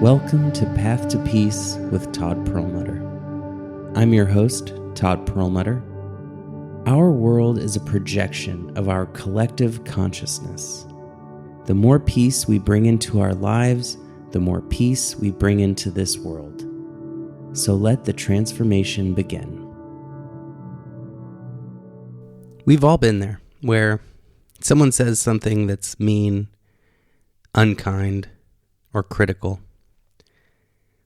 Welcome to Path to Peace with Todd Perlmutter. I'm your host, Todd Perlmutter. Our world is a projection of our collective consciousness. The more peace we bring into our lives, the more peace we bring into this world. So let the transformation begin. We've all been there, where someone says something that's mean, unkind, or critical,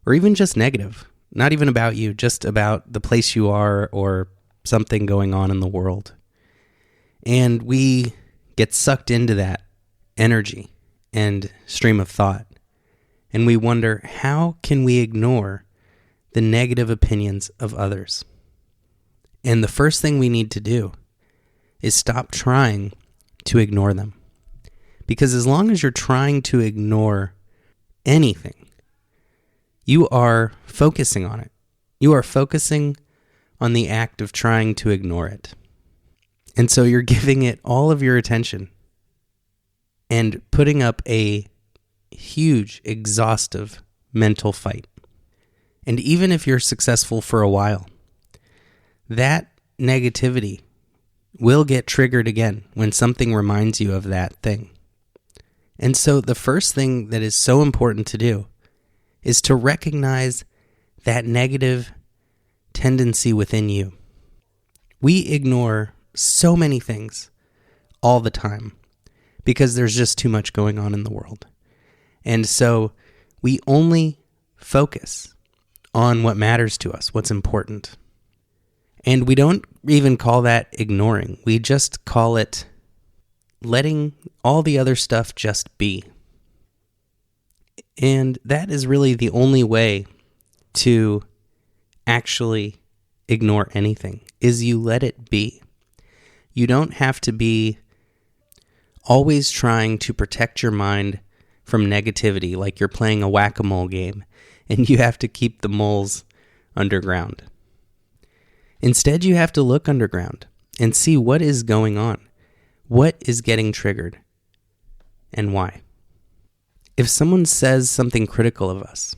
or even just negative. Not even about you, just about the place you are or something going on in the world. And we get sucked into that energy and stream of thought. And we wonder, how can we ignore the negative opinions of others? And the first thing we need to do is stop trying to ignore them. Because as long as you're trying to ignore anything, you are focusing on it. You are focusing on the act of trying to ignore it. And so you're giving it all of your attention and putting up a huge, exhaustive mental fight. And even if you're successful for a while, that negativity will get triggered again when something reminds you of that thing. And so the first thing that is so important to do is to recognize that negative tendency within you. We ignore so many things all the time because there's just too much going on in the world. And so we only focus on what matters to us, what's important. And we don't even call that ignoring. We just call it letting all the other stuff just be. And that is really the only way to actually ignore anything, is you let it be. You don't have to be always trying to protect your mind from negativity, like you're playing a whack-a-mole game and you have to keep the moles underground. Instead, you have to look underground and see what is going on, what is getting triggered, and why. If someone says something critical of us,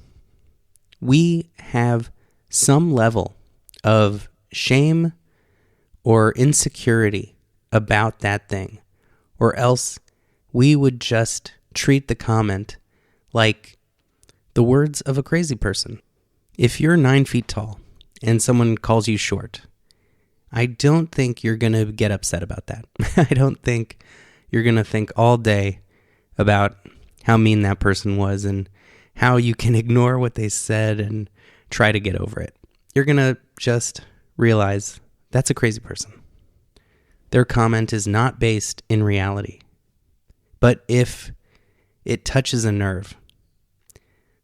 we have some level of shame or insecurity about that thing, or else we would just treat the comment like the words of a crazy person. If you're 9 feet tall and someone calls you short, I don't think you're going to get upset about that. I don't think you're going to think all day about how mean that person was and how you can ignore what they said and try to get over it. You're going to just realize that's a crazy person. Their comment is not based in reality. But if it touches a nerve,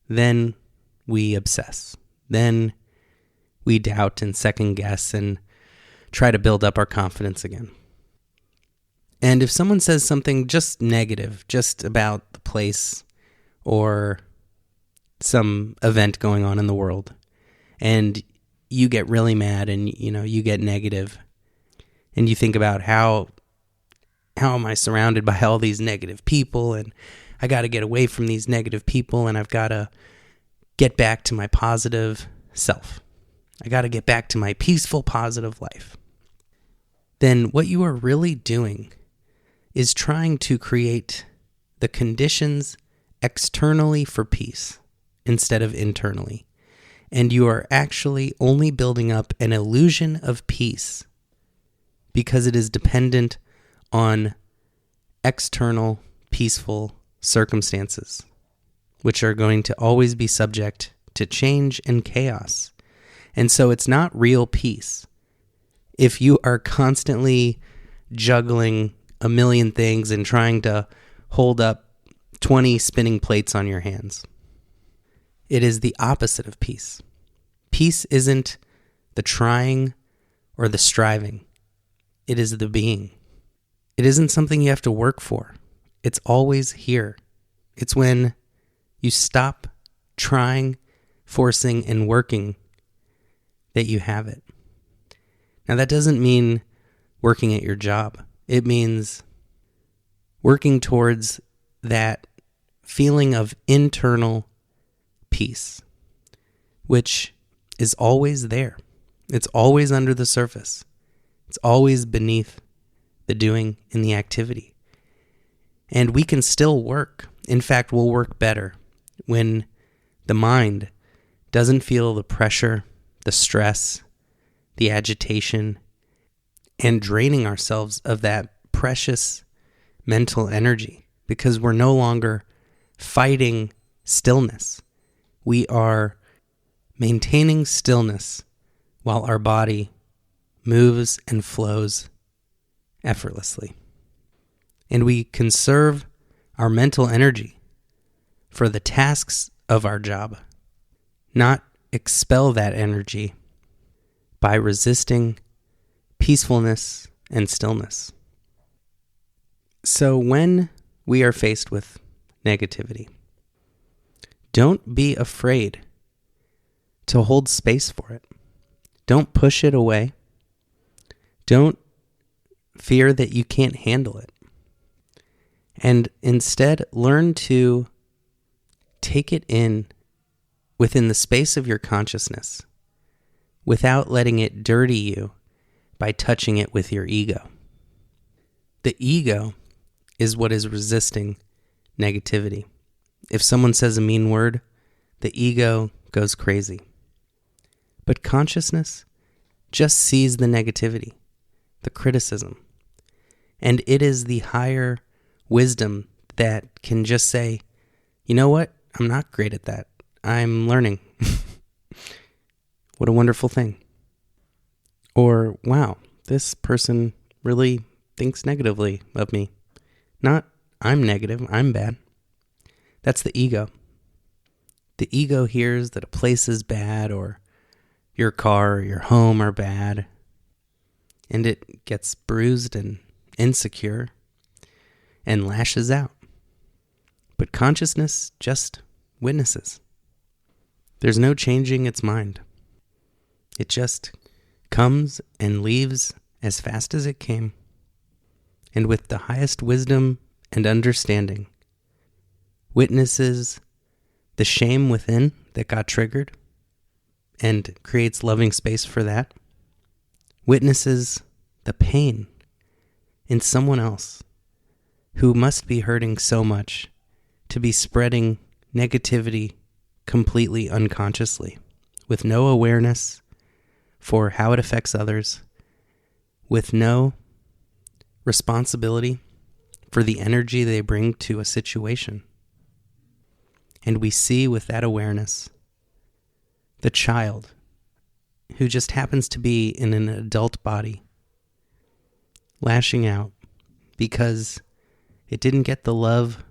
then we obsess. Then we doubt and second guess and try to build up our confidence again. And if someone says something just negative, just about the place or some event going on in the world, and you get really mad and you get negative, and you think about how am I surrounded by all these negative people, and I got to get away from these negative people, and I've got to get back to my positive self. I got to get back to my peaceful, positive life. Then what you are really doing is trying to create the conditions externally for peace instead of internally. And you are actually only building up an illusion of peace because it is dependent on external peaceful circumstances, which are going to always be subject to change and chaos. And so it's not real peace if you are constantly juggling a million things and trying to hold up 20 spinning plates on your hands. It is the opposite of peace. Peace isn't the trying or the striving. It is the being. It isn't something you have to work for. It's always here. It's when you stop trying, forcing, and working that you have it. Now, that doesn't mean working at your job. It means working towards that feeling of internal peace, which is always there. It's always under the surface. It's always beneath the doing and the activity. And we can still work. In fact, we'll work better when the mind doesn't feel the pressure, the stress, the agitation, and draining ourselves of that precious mental energy, because we're no longer fighting stillness. We are maintaining stillness while our body moves and flows effortlessly. And we conserve our mental energy for the tasks of our job, not expel that energy by resisting peacefulness and stillness. So when we are faced with negativity, don't be afraid to hold space for it. Don't push it away. Don't fear that you can't handle it. And instead, learn to take it in within the space of your consciousness without letting it dirty you by touching it with your ego. The ego is what is resisting negativity. If someone says a mean word, the ego goes crazy. But consciousness just sees the negativity, the criticism. And it is the higher wisdom that can just say, you know what? I'm not great at that. I'm learning. What a wonderful thing. Or, wow, this person really thinks negatively of me. Not, I'm negative, I'm bad. That's the ego. The ego hears that a place is bad, or your car or your home are bad, and it gets bruised and insecure and lashes out. But consciousness just witnesses. There's no changing its mind. It just comes and leaves as fast as it came, and with the highest wisdom and understanding, witnesses the shame within that got triggered and creates loving space for that, witnesses the pain in someone else who must be hurting so much to be spreading negativity completely unconsciously, with no awareness for how it affects others, with no responsibility for the energy they bring to a situation. And we see with that awareness the child who just happens to be in an adult body lashing out because it didn't get the love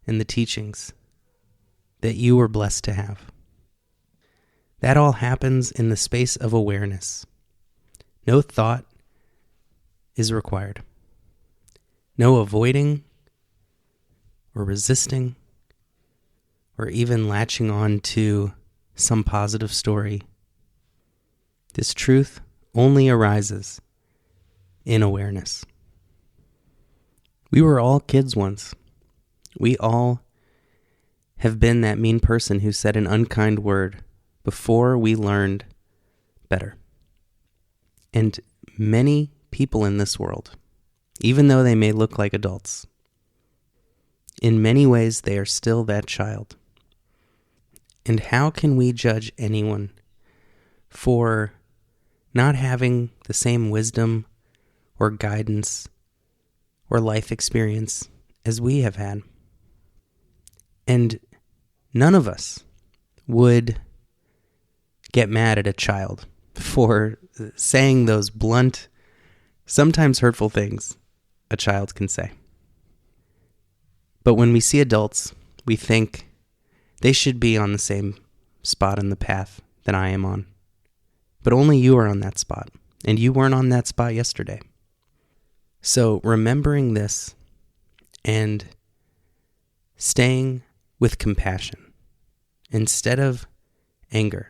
and the teachings that you were blessed to have. That all happens in the space of awareness. No thought is required. No avoiding or resisting or even latching on to some positive story. This truth only arises in awareness. We were all kids once. We all have been that mean person who said an unkind word before we learned better. And many people in this world, even though they may look like adults, in many ways they are still that child. And how can we judge anyone for not having the same wisdom or guidance or life experience as we have had? And none of us would get mad at a child for saying those blunt, sometimes hurtful things a child can say. But when we see adults, we think they should be on the same spot in the path that I am on. But only you are on that spot, and you weren't on that spot yesterday. So remembering this and staying with compassion instead of anger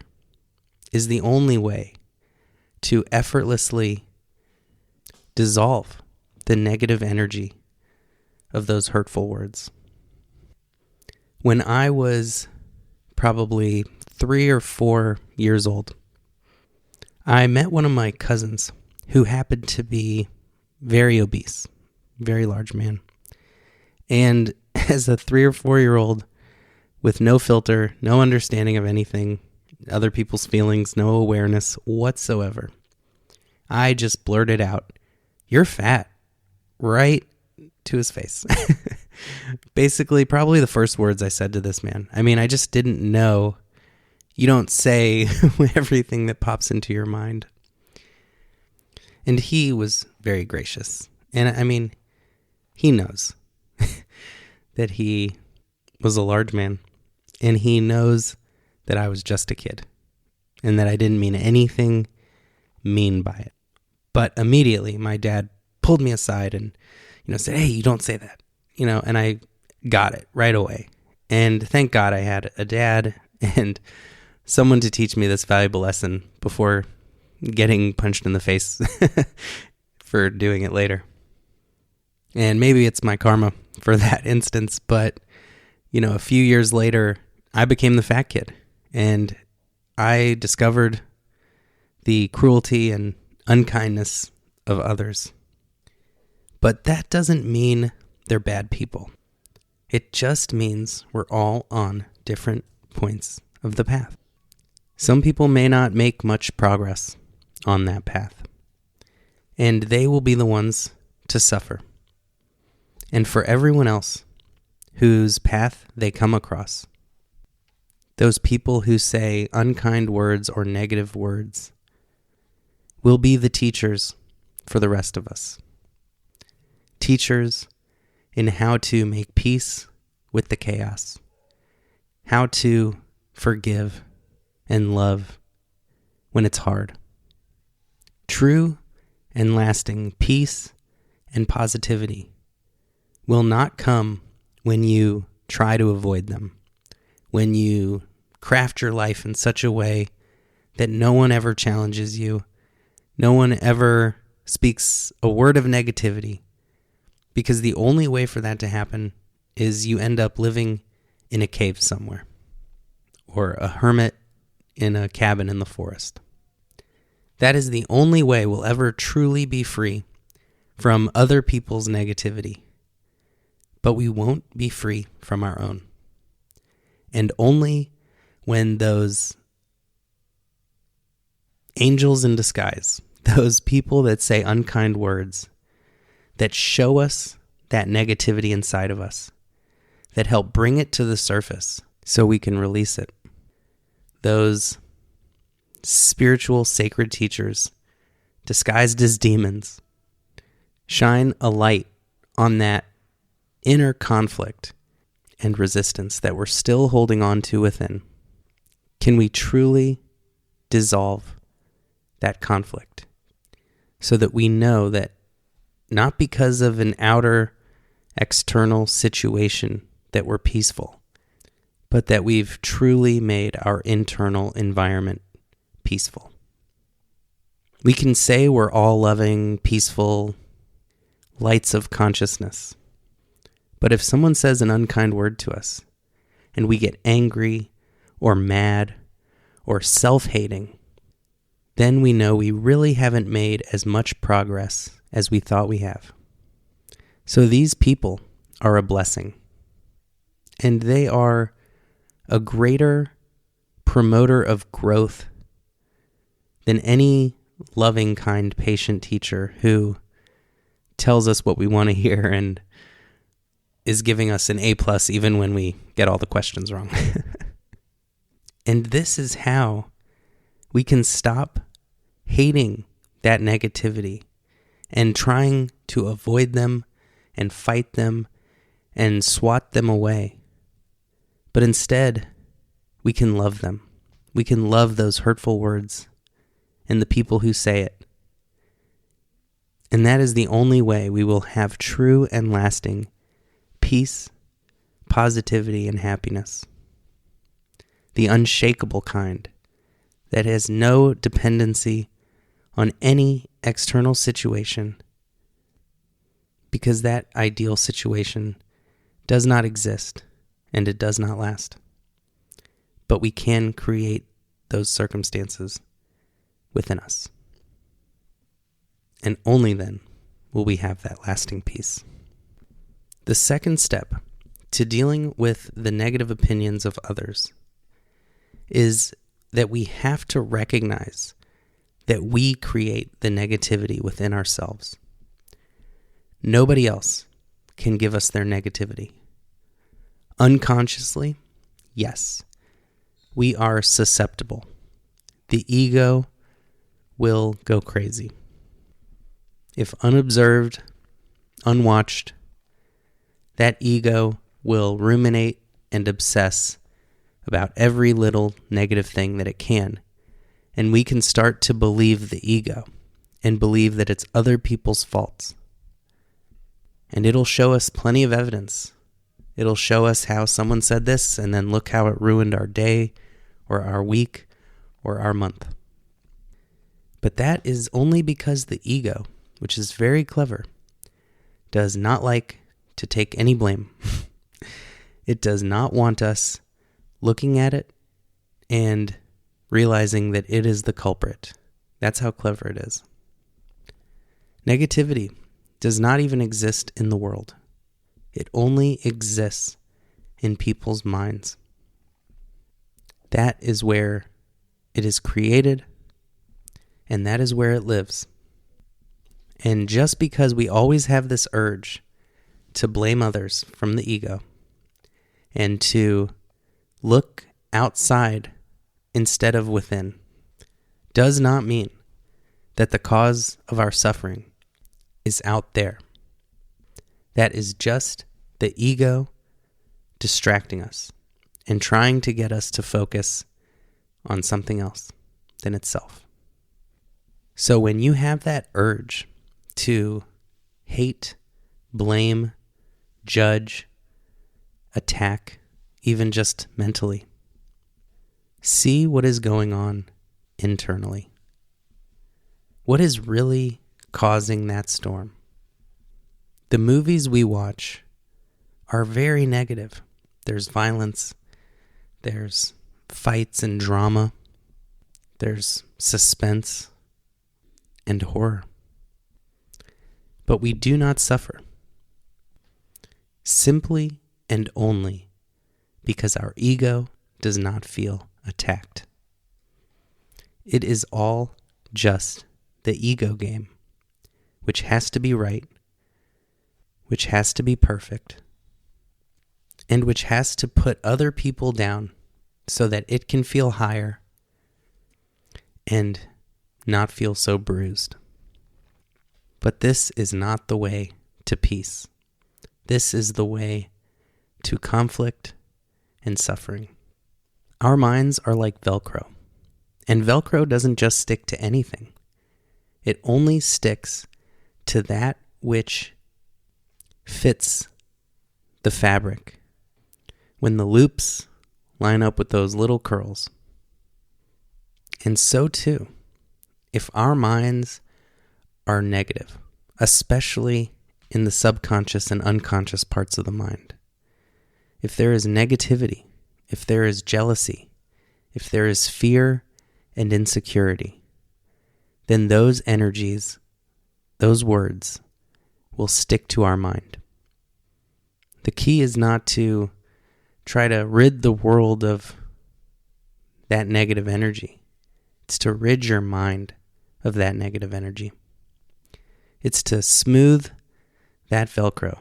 is the only way to effortlessly dissolve the negative energy of those hurtful words. When I was probably 3 or 4 years old, I met one of my cousins who happened to be very obese, very large man. And as a 3 or 4-year-old with no filter, no understanding of anything, other people's feelings, no awareness whatsoever, I just blurted out, "You're fat," right to his face. Basically, probably the first words I said to this man. I mean, I just didn't know. You don't say everything that pops into your mind. And he was very gracious. And I mean, he knows that he was a large man. And he knows that I was just a kid. And that I didn't mean anything mean by it. But immediately, my dad pulled me aside and, said, "Hey, you don't say that." And I got it right away. And thank God I had a dad and someone to teach me this valuable lesson before getting punched in the face for doing it later. And maybe it's my karma for that instance, but, a few years later, I became the fat kid, and I discovered the cruelty and unkindness of others. But that doesn't mean they're bad people. It just means we're all on different points of the path. Some people may not make much progress on that path, and they will be the ones to suffer. And for everyone else whose path they come across, those people who say unkind words or negative words will be the teachers for the rest of us. Teachers in how to make peace with the chaos, how to forgive and love when it's hard. True and lasting peace and positivity will not come when you try to avoid them, when you craft your life in such a way that no one ever challenges you, no one ever speaks a word of negativity, because the only way for that to happen is you end up living in a cave somewhere, or a hermit in a cabin in the forest. That is the only way we'll ever truly be free from other people's negativity. But we won't be free from our own. And only when those angels in disguise, those people that say unkind words, that show us that negativity inside of us, that help bring it to the surface so we can release it. Those spiritual sacred teachers, disguised as demons, shine a light on that inner conflict and resistance that we're still holding on to within. Can we truly dissolve that conflict so that we know that not because of an outer external situation that we're peaceful, but that we've truly made our internal environment peaceful? We can say we're all loving, peaceful lights of consciousness. But if someone says an unkind word to us, and we get angry or mad or self-hating, then we know we really haven't made as much progress as we thought we have. So these people are a blessing, and they are a greater promoter of growth than any loving, kind, patient teacher who tells us what we want to hear and is giving us an A+ even when we get all the questions wrong. And this is how we can stop hating that negativity and trying to avoid them and fight them and swat them away. But instead, we can love them. We can love those hurtful words and the people who say it. And that is the only way we will have true and lasting peace, positivity, and happiness. The unshakable kind that has no dependency on any external situation, because that ideal situation does not exist and it does not last. but we can create those circumstances within us. And only then will we have that lasting peace. The second step to dealing with the negative opinions of others is that we have to recognize that we create the negativity within ourselves. Nobody else can give us their negativity. Unconsciously, yes, we are susceptible. The ego will go crazy. If unobserved, unwatched, that ego will ruminate and obsess about every little negative thing that it can. And we can start to believe the ego and believe that it's other people's faults. And it'll show us plenty of evidence. It'll show us how someone said this, and then look how it ruined our day or our week or our month. But that is only because the ego, which is very clever, does not like to take any blame. It does not want us looking at it and realizing that it is the culprit. That's how clever it is. Negativity does not even exist in the world. It only exists in people's minds. That is where it is created, and that is where it lives. And just because we always have this urge to blame others from the ego and to look outside instead of within does not mean that the cause of our suffering is out there. That is just the ego distracting us and trying to get us to focus on something else than itself. So when you have that urge to hate, blame, judge, attack, even just mentally, see what is going on internally. What is really causing that storm? The movies we watch are very negative. There's violence, there's fights and drama, there's suspense and horror. But we do not suffer simply and only because our ego does not feel attacked. It is all just the ego game, which has to be right, which has to be perfect, and which has to put other people down so that it can feel higher and not feel so bruised. But this is not the way to peace. This is the way to conflict and suffering. Our minds are like Velcro, and Velcro doesn't just stick to anything. It only sticks to that which fits the fabric. When the loops line up with those little curls. And so too, if our minds are negative, especially in the subconscious and unconscious parts of the mind, if there is negativity, if there is jealousy, if there is fear and insecurity, then those energies, those words, will stick to our mind. The key is not to try to rid the world of that negative energy. It's to rid your mind of that negative energy. It's to smooth that Velcro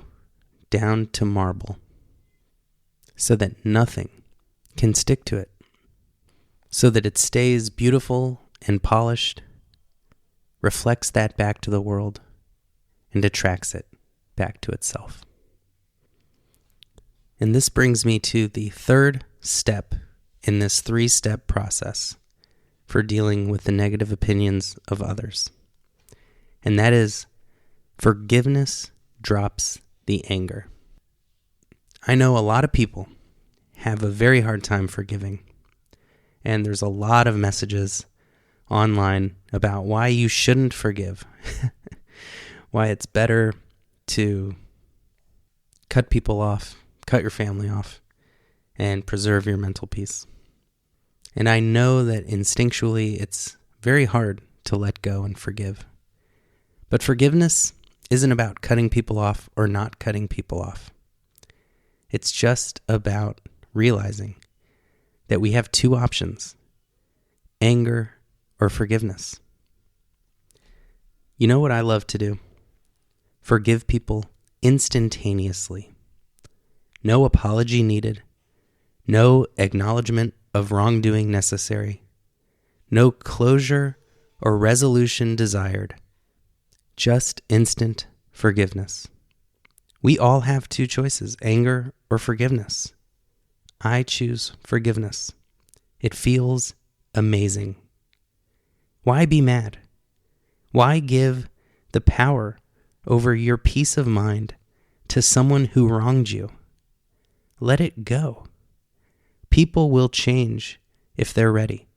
down to marble so that nothing can stick to it, so that it stays beautiful and polished, reflects that back to the world, and attracts it back to itself. And this brings me to the third step in this 3-step process for dealing with the negative opinions of others. And that is, forgiveness drops the anger. I know a lot of people have a very hard time forgiving. And there's a lot of messages online about why you shouldn't forgive. Why it's better to cut people off, cut your family off, and preserve your mental peace. And I know that instinctually it's very hard to let go and forgive. But forgiveness isn't about cutting people off or not cutting people off. It's just about realizing that we have two options: anger or forgiveness. You know what I love to do? Forgive people instantaneously. No apology needed. No acknowledgement of wrongdoing necessary. No closure or resolution desired. Just instant forgiveness. We all have two choices: anger or forgiveness. I choose forgiveness. It feels amazing. Why be mad? Why give the power over your peace of mind to someone who wronged you? Let it go. People will change if they're ready,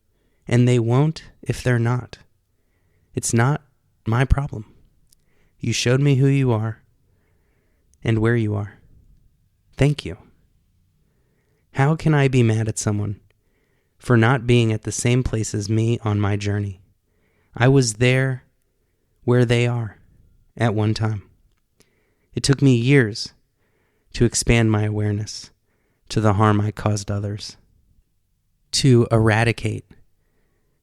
and they won't if they're not. It's not my problem. You showed me who you are and where you are. Thank you. How can I be mad at someone for not being at the same place as me on my journey? I was there where they are at one time. It took me years to expand my awareness to the harm I caused others, to eradicate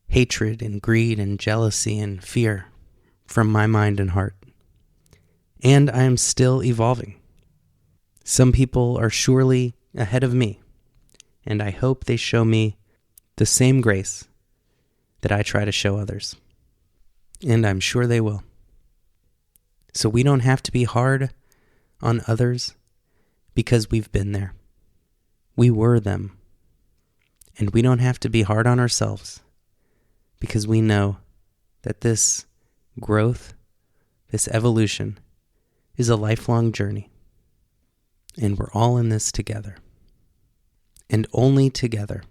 hatred and greed and jealousy and fear from my mind and heart. And I am still evolving. Some people are surely ahead of me, and I hope they show me the same grace that I try to show others. And I'm sure they will. So we don't have to be hard on others because we've been there. We were them. And we don't have to be hard on ourselves because we know that this growth, this evolution, is a lifelong journey. And we're all in this together. And only together,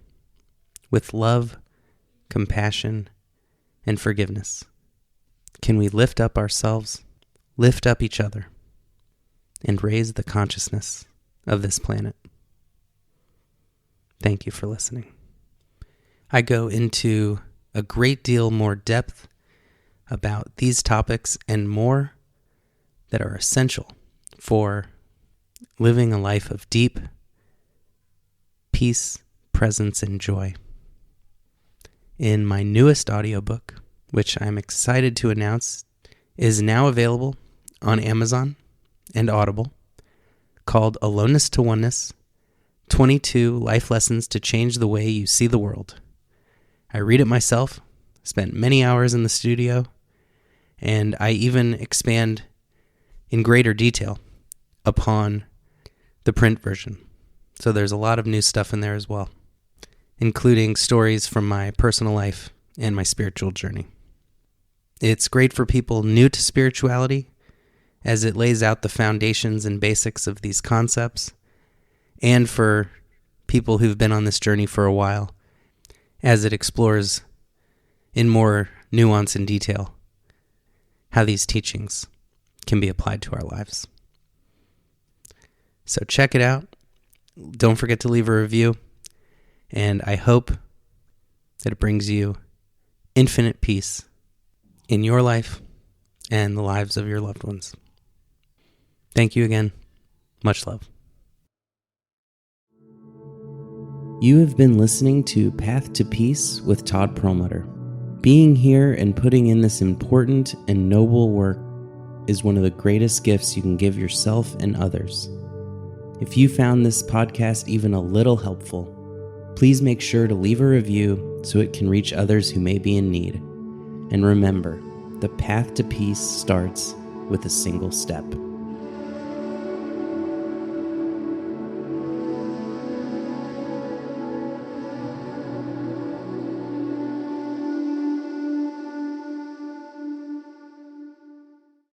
with love, compassion, and forgiveness, can we lift up ourselves, lift up each other, and raise the consciousness of this planet. Thank you for listening. I go into a great deal more depth about these topics and more that are essential for living a life of deep peace, presence, and joy. In my newest audiobook, which I'm excited to announce is now available on Amazon and Audible, called Aloneness to Oneness, 22 Life Lessons to Change the Way You See the World. I read it myself, spent many hours in the studio, and I even expand in greater detail upon the print version. So there's a lot of new stuff in there as well, including stories from my personal life and my spiritual journey. It's great for people new to spirituality, as it lays out the foundations and basics of these concepts, and for people who've been on this journey for a while, as it explores in more nuance and detail how these teachings can be applied to our lives. So check it out. Don't forget to leave a review, and I hope that it brings you infinite peace in your life and the lives of your loved ones. Thank you again. Much love. You have been listening to Path to Peace with Todd Perlmutter. Being here and putting in this important and noble work is one of the greatest gifts you can give yourself and others. If you found this podcast even a little helpful, please make sure to leave a review so it can reach others who may be in need. And remember, the path to peace starts with a single step.